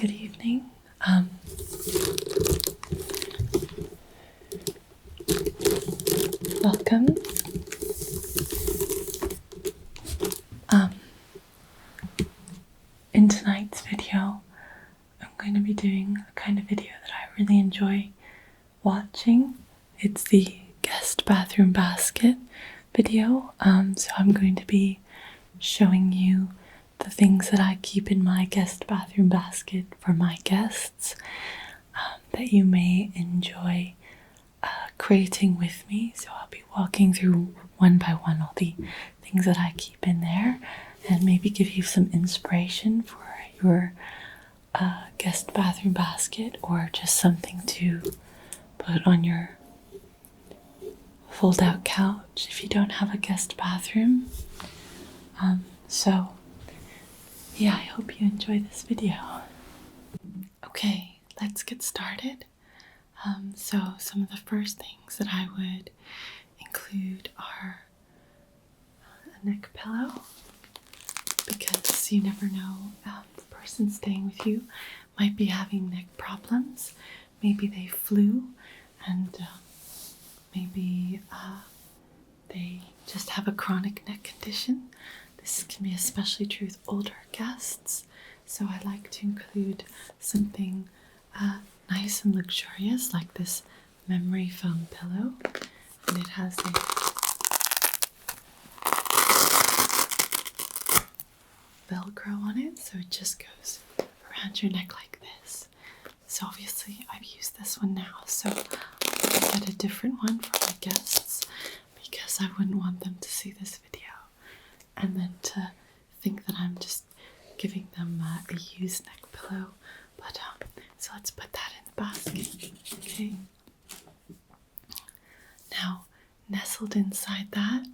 good evening. Welcome. In tonight's video, I'm going to be doing a kind of video that I really enjoy watching. It's the guest bathroom basket video. So I'm going to be showing you the things that I keep in my guest bathroom basket for my guests that you may enjoy creating with me. So I'll be walking through one by one all the things that I keep in there and maybe give you some inspiration for your guest bathroom basket, or just something to put on your fold out couch if you don't have a guest bathroom. So yeah, I hope you enjoy this video. Okay, let's get started. So some of the first things that I would include are a neck pillow, because you never know, the person staying with you might be having neck problems. Maybe they flew, and maybe they just have a chronic neck condition. This can be especially true with older guests, so I like to include something nice and luxurious, like this memory foam pillow, and it has a Velcro on it, so it just goes around your neck like this. So obviously I've used this one now, so I'll get a different one for my guests, because I wouldn't want them to see this video and then to think that I'm just giving them a used neck pillow. But so let's put that in the basket. Okay. Now, nestled inside that,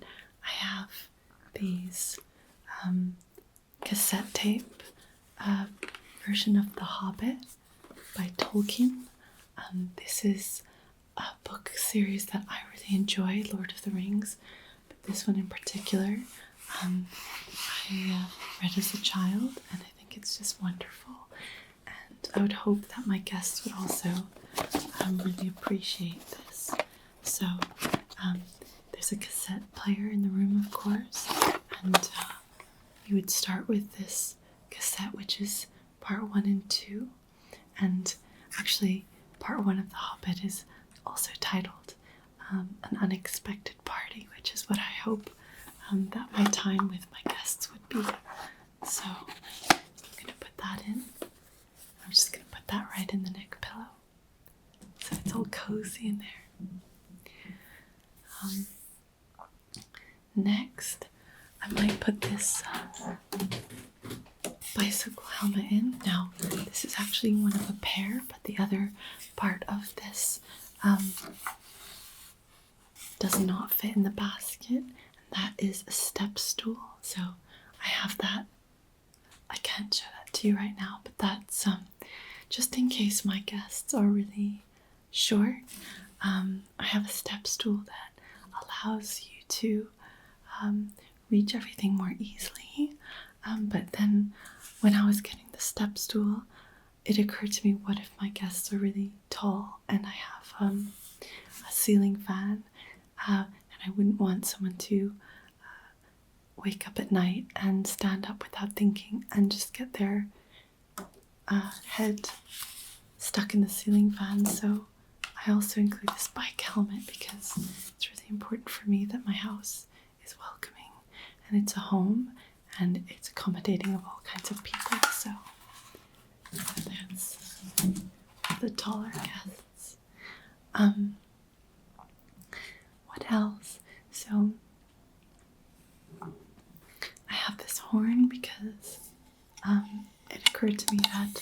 I have these cassette tape version of The Hobbit by Tolkien. This is a book series that I really enjoy, Lord of the Rings, but this one in particular I read as a child, and I think it's just wonderful, and I would hope that my guests would also really appreciate this. So there's a cassette player in the room, of course, and you would start with this cassette, which is part 1 and 2, and actually part 1 of The Hobbit is also titled An Unexpected Party, which is what I hope that my time with my guests would be. So I'm going to put that in. I'm just going to put that right in the neck pillow, so it's all cozy in there. Next, I might put this bicycle helmet in. Now, this is actually one of a pair, but the other part of this does not fit in the basket, and that is a step stool. So I have that. I can't show that to you right now, but that's just in case my guests are really short. I have a step stool that allows you to reach everything more easily. But then when I was getting the step stool, it occurred to me, what if my guests are really tall and I have a ceiling fan, and I wouldn't want someone to wake up at night and stand up without thinking and just get their head stuck in the ceiling fan. So I also include this bike helmet, because it's really important for me that my house is welcoming and it's a home and it's accommodating of all kinds of people. So that's the taller guests. What else? So I have this horn because it occurred to me that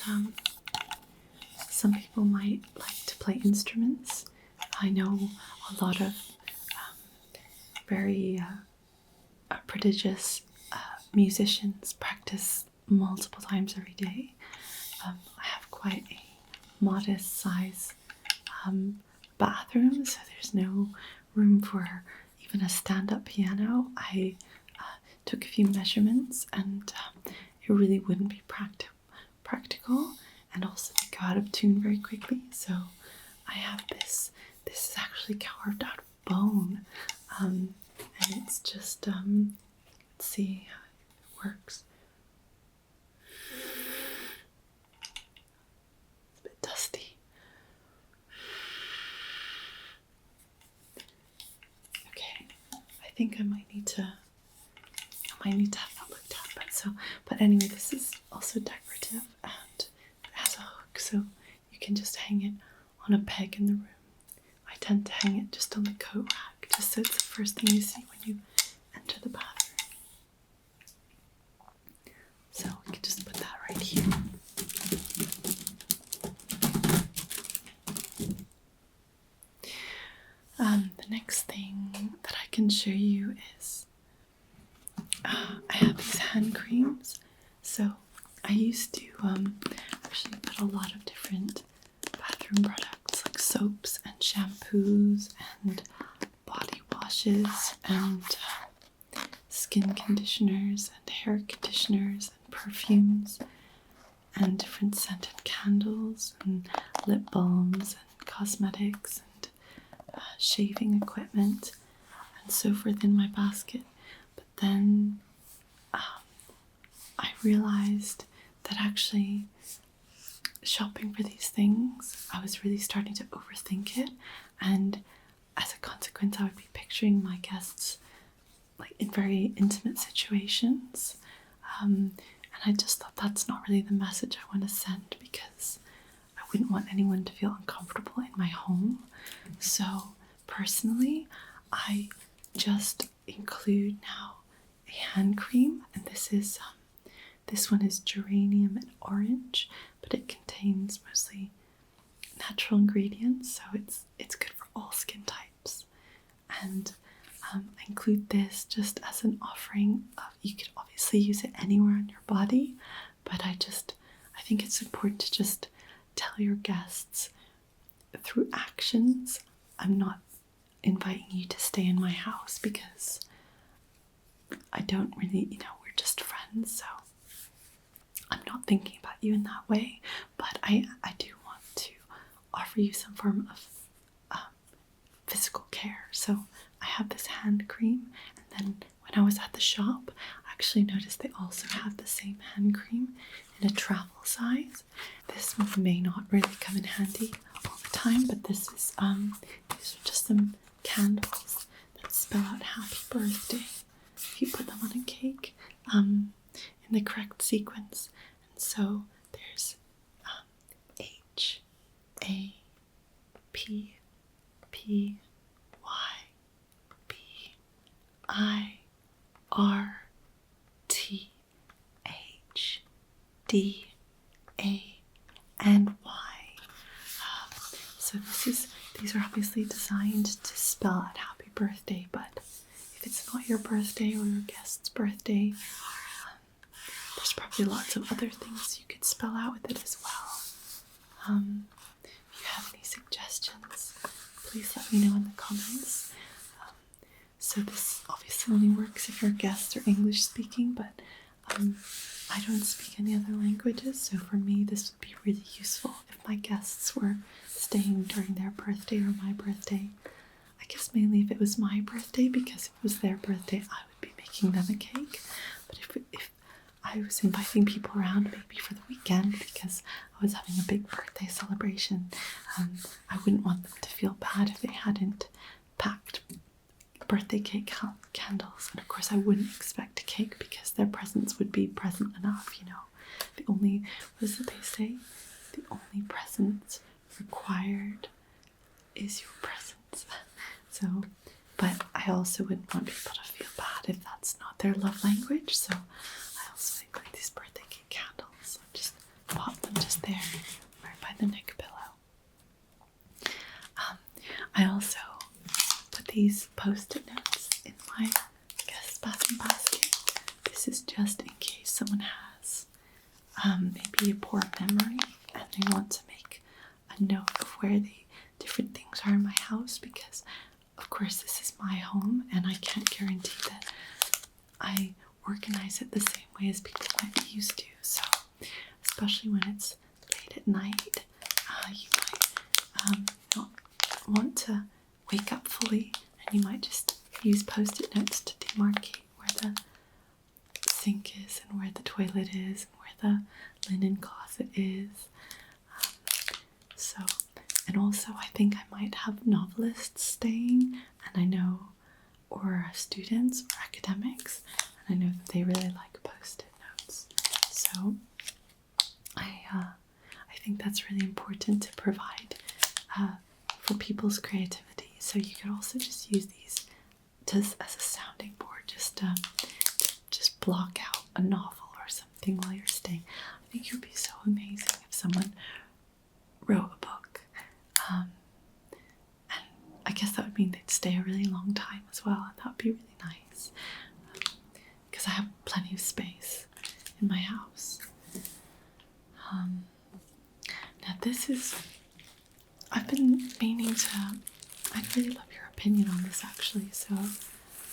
some people might like to play instruments. I know a lot of very prodigious musicians practice multiple times every day. I have quite a modest size bathroom, so there's no room for even a stand-up piano. I took a few measurements, and it really wouldn't be practical, and also they go out of tune very quickly. So I have this. This is actually carved out of bone, and it's just let's see how it works. It's a bit dusty. Okay, I think I might need to have that looked at. But anyway, this is also decorative and it has a hook, so you can just hang it on a peg in the room. I tend to hang it just on the coat rack, just so it's the first thing you see when you enter the bathroom. So we can just put that right here. The next thing that I can show you is I have these hand creams. So I used to actually put a lot of different bathroom products like soaps and shampoos and body washes and skin conditioners and hair conditioners and perfumes and different scented candles and lip balms and cosmetics and shaving equipment and so forth in my basket. But then I realized that actually shopping for these things, I was really starting to overthink it, and as a consequence I would be picturing my guests like in very intimate situations, and I just thought that's not really the message I want to send, because I wouldn't want anyone to feel uncomfortable in my home. So personally, I just include now a hand cream, and this one is geranium and orange, but it contains mostly natural ingredients, so it's good for all skin types. And I include this just as an offering of, you could obviously use it anywhere on your body, but I think it's important to just tell your guests through actions. I'm not inviting you to stay in my house because I don't really, we're just friends, so I'm not thinking about you in that way, but I do want to offer you some form of physical care. So I have this hand cream, and then when I was at the shop, I actually noticed they also have the same hand cream in a travel size. This may not really come in handy all the time, but this is these are just some candles that spell out happy birthday if you put them on a cake in the correct sequence. And so there's H A P P Y B I R T H D A and Y. So these are obviously designed to spell out happy birthday, but if it's not your birthday or your guest's birthday, there's probably lots of other things you could spell out with it as well. If you have any suggestions, please let me know in the comments. So this obviously only works if your guests are English speaking, but I don't speak any other languages, so for me this would be really useful if my guests were staying during their birthday or my birthday. I guess mainly if it was my birthday, because if it was their birthday I would be making them a cake. But if I was inviting people around maybe for the weekend because I was having a big birthday celebration, I wouldn't want them to feel bad if they hadn't packed birthday cake candles. And of course I wouldn't expect a cake because their presents would be present enough, The only, what is it they say? The only present required is your presence. So, but I also wouldn't want people to feel bad if that's not their love language, so I also include these birthday cake candles. So just pop them just there, right by the neck pillow. I also put these post-it notes in my guest bathroom basket. This is just in case someone has maybe a poor memory and they want to make a note of where the different things are in my house, because of course this is my home and I can't guarantee that I organize it the same way as people might be used to. So especially when it's late late at night, you might not want to wake up fully, and you might just use post-it notes to demarcate where the sink is and where the toilet is and where the linen closet is. And also I think I might have novelists staying, and I know, or students or academics, and I know that they really like post-it notes. So I think that's really important to provide for people's creativity. So you could also just use these just as a sounding board, just block out a novel or something while you're staying. I think it would be so amazing if someone wrote a book, and I guess that would mean they'd stay a really long time as well, and that would be really nice, because I have plenty of space in my house. Now this is, I've been meaning to, I'd really love your opinion on this actually. So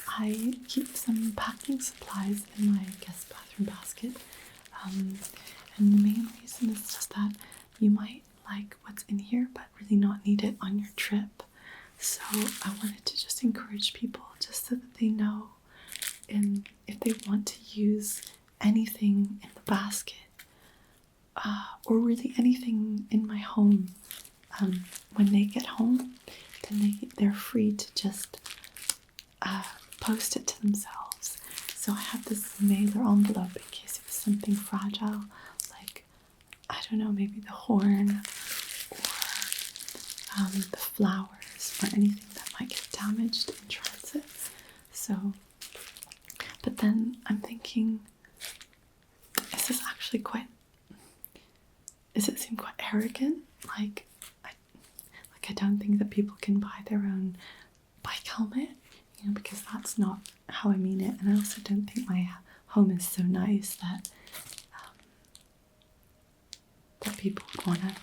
I keep some packing supplies in my guest bathroom basket, and the main reason is just that you might like what's in here but really not need it on your trip. So I wanted to just encourage people just so that they know, and if they want to use anything in the basket, or really anything in my home, when they get home, then they're free to just post it to themselves. So I have this mailer envelope in case it was something fragile, like, I don't know, maybe the horn or the flowers or anything that might get damaged in transit. So, but then I'm thinking, does it seem quite arrogant? Like I don't think that people can buy their own bike helmet, because that's not how I mean it. And I also don't think my home is so nice that that people would want to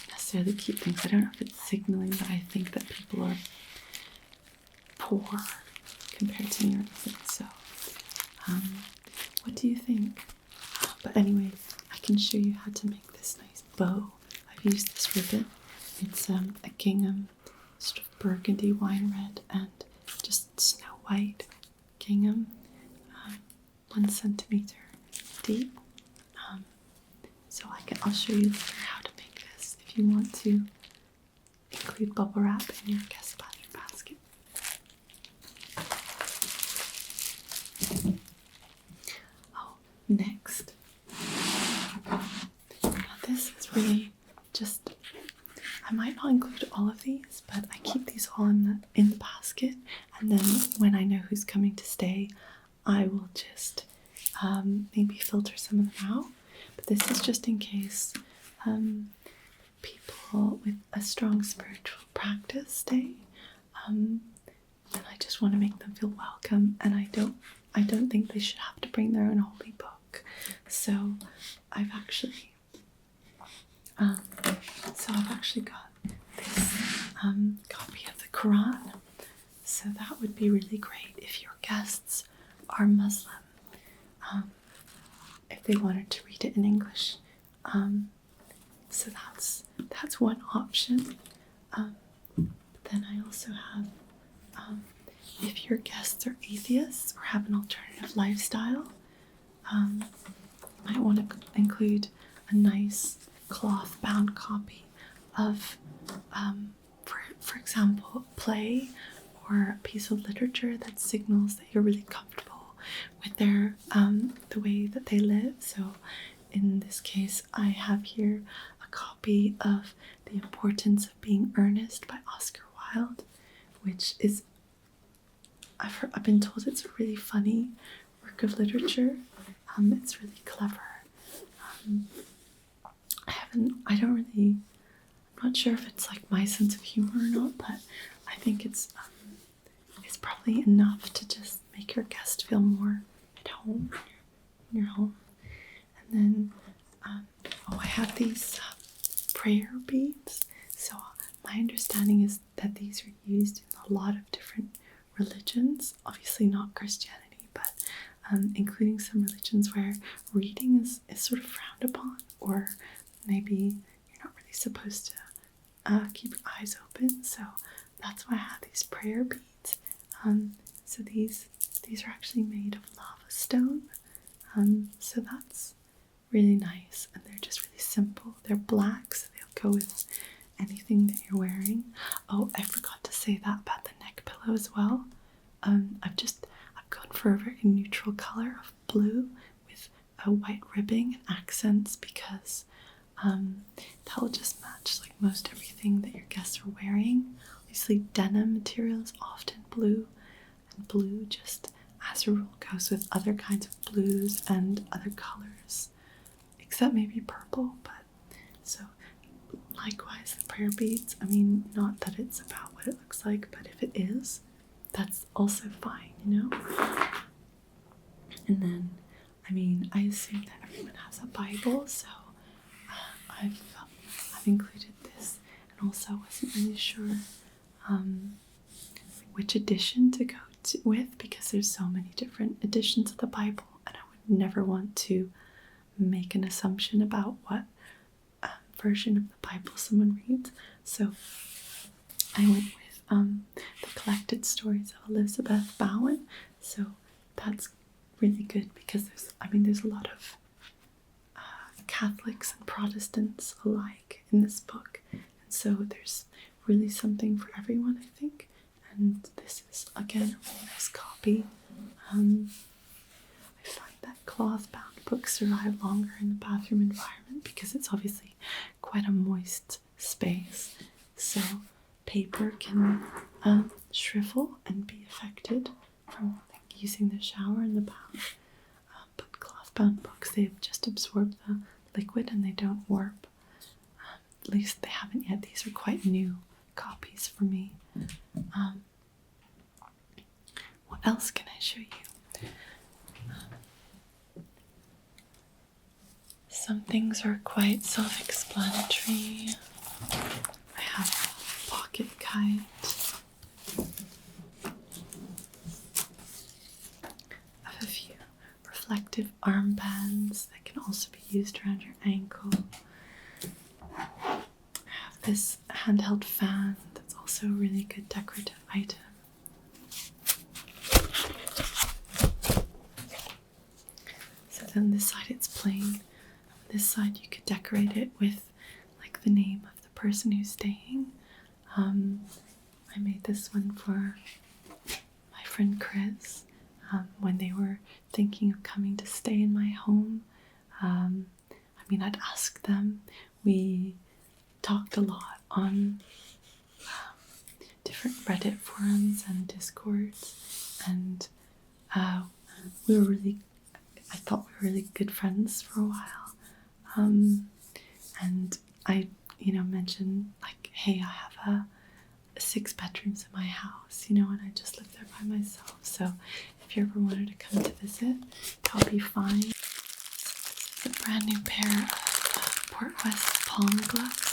necessarily keep things. I don't know if it's signaling that I think that people are poor compared to New York City. So, what do you think? But anyway, I can show you how to make this nice bow. I've used this ribbon. It's a gingham, sort of burgundy wine red, and just snow white gingham, 1 centimeter deep. So I'll show you later how to make this if you want to include bubble wrap in your guest bathroom basket. Next. Now this is really just, I might not include all of these, but I keep these all in the basket, and then when I know who's coming to stay, I will just maybe filter some of them out. But this is just in case people with a strong spiritual practice stay, and I just want to make them feel welcome, and I don't think they should have to bring their own holy book. So I've actually got this copy of the Quran. So that would be really great if your guests are Muslim, if they wanted to read it in English. So that's one option. But then I also have, if your guests are atheists or have an alternative lifestyle, you might want to include a nice cloth-bound copy of, for example, a play or a piece of literature that signals that you're really comfortable with their the way that they live. So in this case, I have here a copy of The Importance of Being Earnest by Oscar Wilde, which is, I've been told it's a really funny work of literature. It's really clever. I'm not sure if it's like my sense of humor or not, but I think it's probably enough to just make your guest feel more at home in your home. And then, I have these prayer beads. So my understanding is that these are used in a lot of different religions, obviously not Christianity, but including some religions where reading is sort of frowned upon, or maybe really supposed to keep your eyes open, so that's why I have these prayer beads. So these are actually made of lava stone, so that's really nice, and they're just really simple. They're black, so they'll go with anything that you're wearing. Oh, I forgot to say that about the neck pillow as well. I've gone for a very neutral color of blue with a white ribbing and accents because that'll just match like most everything that your guests are wearing. Obviously, denim material is often blue, and blue just as a rule goes with other kinds of blues and other colors, except maybe purple. But so likewise, the prayer beads, I mean, not that it's about what it looks like, but if it is, that's also fine, you know? And then, I mean, I assume that everyone has a Bible, so I've included this, and also wasn't really sure which edition to go with, because there's so many different editions of the Bible, and I would never want to make an assumption about what version of the Bible someone reads. So I went with the collected stories of Elizabeth Bowen. So that's really good because there's a lot of Catholics and Protestants alike in this book, and so there's really something for everyone, I think. And this is again a really nice copy. I find that cloth-bound books survive longer in the bathroom environment because it's obviously quite a moist space, so paper can shrivel and be affected from using the shower and the bath. But cloth-bound books, they just absorb the liquid and they don't warp. At least they haven't yet. These are quite new copies for me. What else can I show you? Some things are quite self-explanatory. I have a pocket kite. I have a few reflective armbands that can also be used around your ankle. I have this handheld fan that's also a really good decorative item. So then this side it's plain. On this side you could decorate it with like the name of the person who's staying. I made this one for my friend Chris when they were thinking of coming to stay in my home. I'd ask them. We talked a lot on different Reddit forums and Discords, and I thought we were really good friends for a while. And I, mentioned like, hey, I have 6 bedrooms in my house, and I just live there by myself. So if you ever wanted to come to visit, that'll be fine. This is a brand new pair of Port West palm gloves.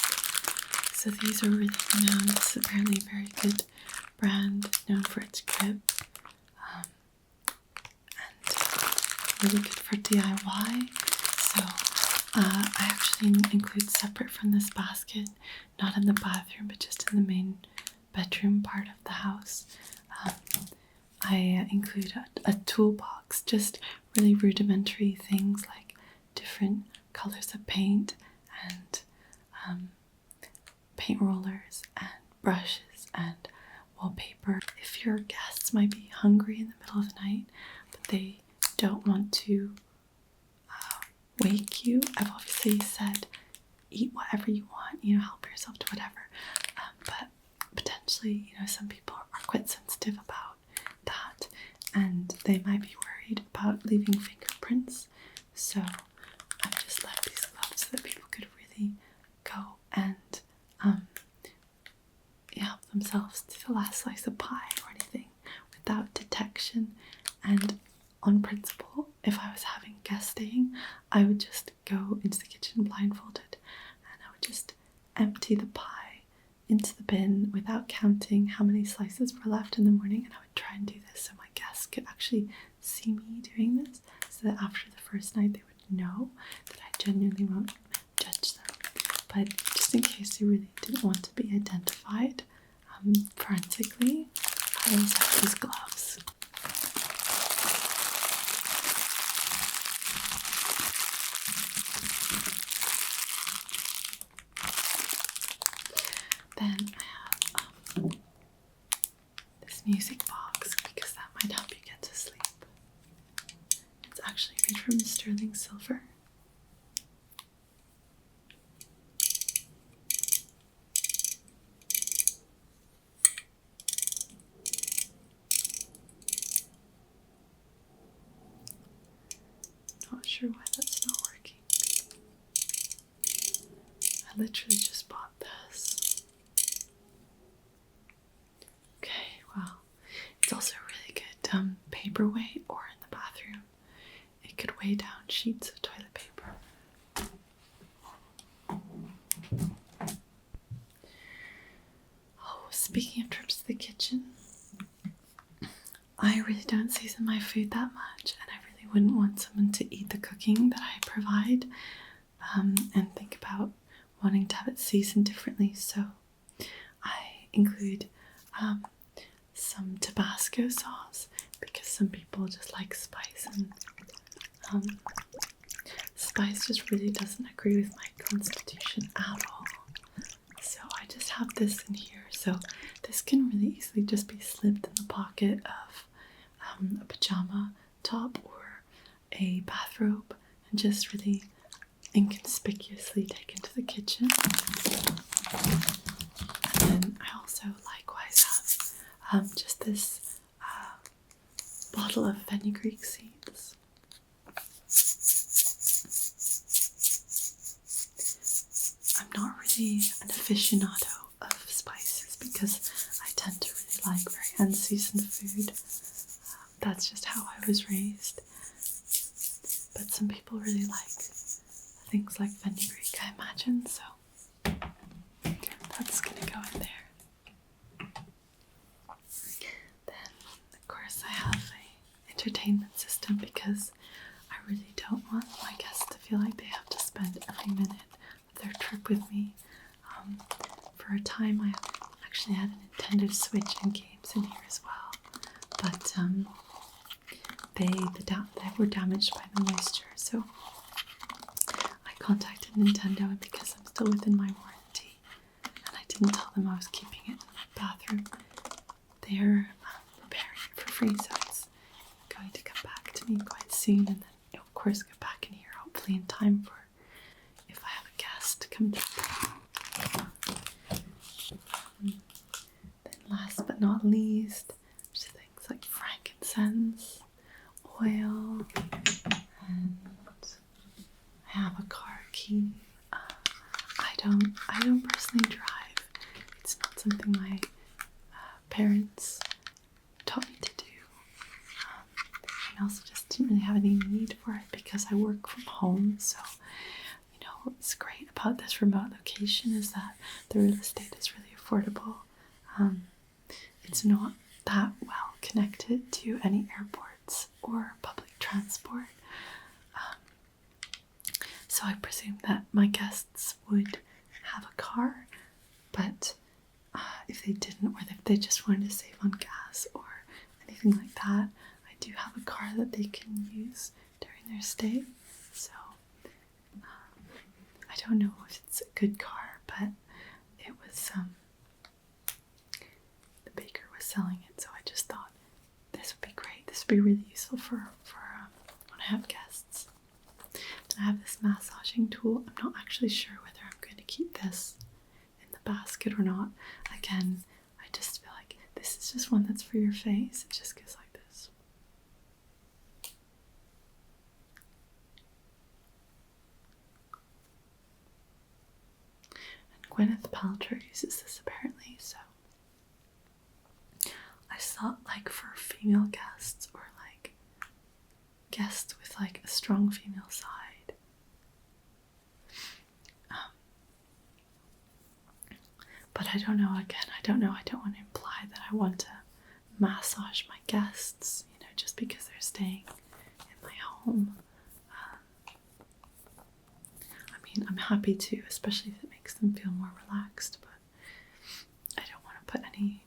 So these are really renowned. It's apparently a very good brand, known for its grip, and really good for DIY. So I actually include separate from this basket, not in the bathroom, but just in the main bedroom part of the house. I include a toolbox, just really rudimentary things like different colors of paint and paint rollers and brushes and wallpaper. If your guests might be hungry in the middle of the night, but they don't want to wake you, I've obviously said eat whatever you want, help yourself to whatever. But potentially, some people are quite sensitive about that, and they might be worried about leaving fingerprints. So I've just left these gloves so that people could really go and help themselves to the last slice of pie or anything without detection. And on principle, if I was having guests staying, I would just go into the kitchen blindfolded and I would just empty the pie into the bin without counting how many slices were left in the morning, and I would try and do this so my guests could actually see me doing this, so that after the first night they would know that I genuinely won't judge them. But just just in case they really didn't want to be identified forensically, I always have these gloves. Then I have this music box because that might help you get to sleep. It's actually made from sterling silver. Not sure why that's not working. I literally just bought this. Okay, well, it's also a really good paperweight, or in the bathroom, it could weigh down sheets of toilet paper. Oh, speaking of trips to the kitchen, I really don't season my food that much, and I really wouldn't want someone to eat the cooking that I provide and think about wanting to have it seasoned differently. So I include some Tabasco sauce because some people just like spice, and spice just really doesn't agree with my constitution at all. So I just have this in here. So this can really easily just be slipped in the pocket of a pajama top or a bathrobe and just really inconspicuously taken to the kitchen. And then I also likewise have just this bottle of fenugreek seeds. I'm not really an aficionado of spices because I tend to really like very unseasoned food. That's just how I was raised. But some people really like things like fenugreek, I imagine, so that's gonna go in there. Then, of course, I have an entertainment system because I really don't want my guests to feel like they have to spend every minute of their trip with me. For a time, I actually had a Nintendo Switch and games in here as well, but they were damaged by the moisture, so I contacted Nintendo, and because I'm still within my warranty and I didn't tell them I was keeping it in my bathroom, they're repairing it for free, so it's going to come back to me quite soon, and then it'll of course go back in here hopefully in time for if I have a guest to come through. Then last but not least, there's things like frankincense, oil, and I have a car key. I don't personally drive. It's not something my parents taught me to do. And I also just didn't really have any need for it because I work from home. So, what's great about this remote location is that the real estate is really affordable. It's not that well connected to any airports or public transport. So I presume that my guests would have a car, but if they didn't, or if they just wanted to save on gas or anything like that, I do have a car that they can use during their stay. So I don't know if it's a good car, but it was, the baker was selling it, so I just thought this would be great. This would be really useful for when I have guests. Then I have this massaging tool. I'm not actually sure whether I'm going to keep this in the basket or not. Again, I just feel like this is just one that's for your face. It just goes like this. And Gwyneth Paltrow uses this apparently, so I thought, like, for female guests or like guests with like a strong female side, but I don't know, again, I don't want to imply that I want to massage my guests, just because they're staying in my home. I mean, I'm happy to, especially if it makes makes them feel more relaxed, but I don't want to put any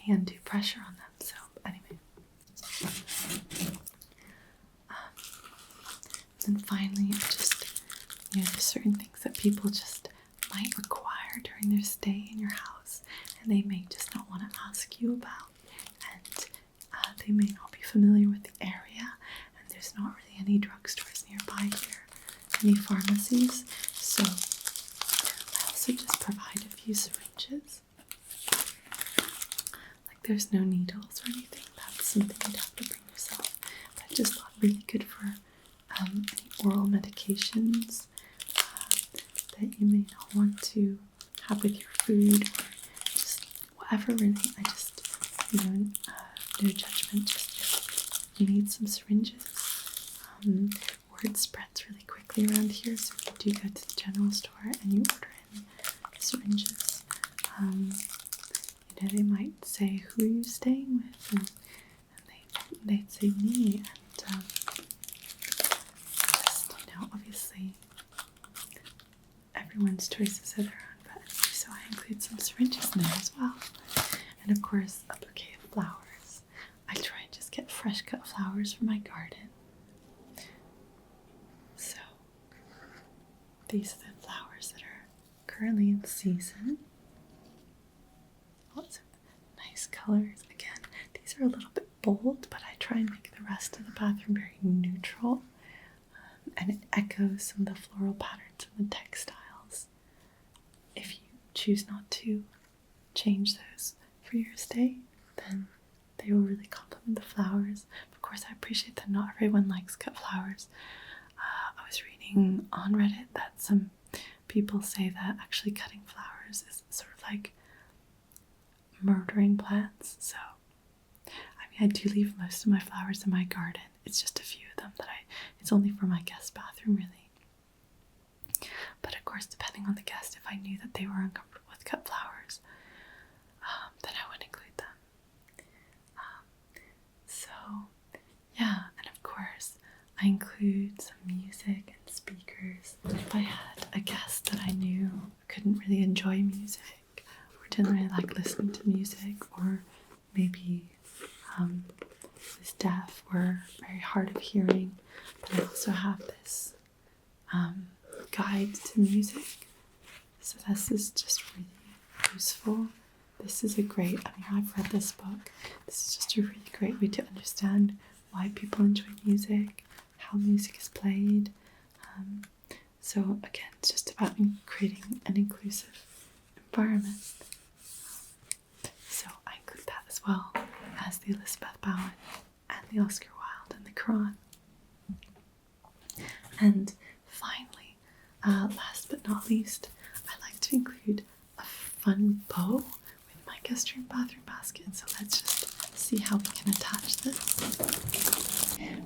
undue pressure on them. So anyway, and finally, just, there's certain things that people just might require during their stay in your house, and they may just not want to ask you about, and they may not be familiar with the area, and there's not really any drugstores nearby here, any pharmacies, so I also just provide a few syringes. Like, there's no needles or anything, that's something you'd have to bring yourself, but I just thought really good for any oral medications that you may not want to have with your food, or just whatever, really. I just, no judgment, just you need some syringes. Word spreads really quickly around here, so if you do go to the general store and you order in syringes, they might say, who are you staying with? And they'd say me, and just, obviously everyone's choices are their own, but anyway, so I include some syringes in there as well. And of course, a bouquet of flowers. I try and just get fresh cut flowers from my garden. So these are the flowers that are currently in season. Lots of nice colors. Again, these are a little bit bold, but I try and make the rest of the bathroom very neutral. And it echoes some of the floral patterns and the textiles. If you choose not to change those for your stay, then they will really complement the flowers. Of course, I appreciate that not everyone likes cut flowers. I was reading on Reddit that some people say that actually cutting flowers is sort of like murdering plants. So, I do leave most of my flowers in my garden. It's just a few of them that it's only for my guest bathroom, really. But of course, depending on the guest, if I knew that they were uncomfortable with cut flowers, then I would include them. So, yeah, and of course, I include some music and speakers. If I had a guest that I knew couldn't really enjoy music, or didn't really like listening to music, or maybe was deaf or very hard of hearing, but I also have this guide to music. So this is just really useful. This is a great, I've read this book. This is just a really great way to understand why people enjoy music, how music is played. So again, it's just about creating an inclusive environment. So I include that as well as the Elizabeth Bowen and the Oscar Wilde and the Quran. And finally, last but not least, I like to include a fun bow with my guest room bathroom basket. So let's just see how we can attach this.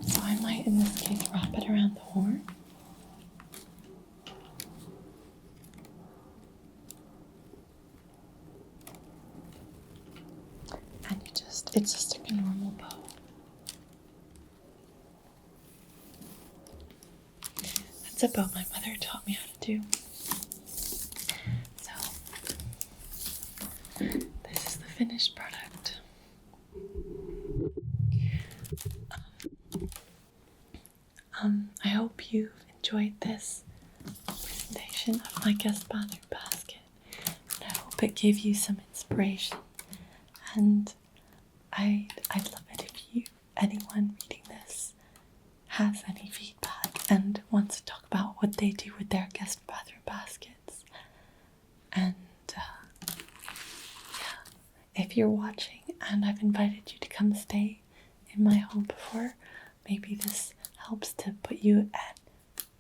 So I might, in this case, wrap it around the horn. And it's just a normal bow. That's a bow my mother taught me how to do. So, this is the finished product. I hope you've enjoyed this presentation of my guest bathroom basket, and I hope it gave you some inspiration. And I'd love it if anyone reading this has any feedback and wants to talk about what they do with their guest bathroom baskets. And if you're watching and I've invited you to come stay in my home before, maybe this helps to put you at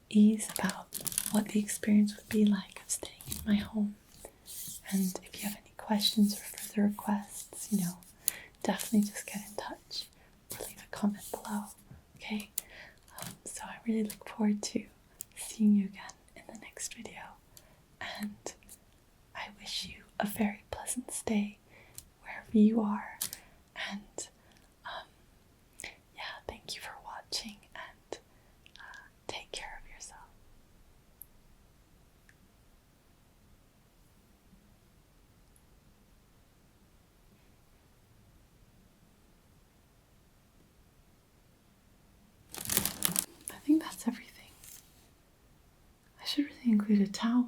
ease about what the experience would be like of staying in my home. And if you have any questions or further requests, definitely just get in touch or leave a comment below, okay? So I really look forward to seeing you again in the next video, and I wish you a very pleasant stay wherever you are, and thank you for watching, and take care of yourself. should really include a towel.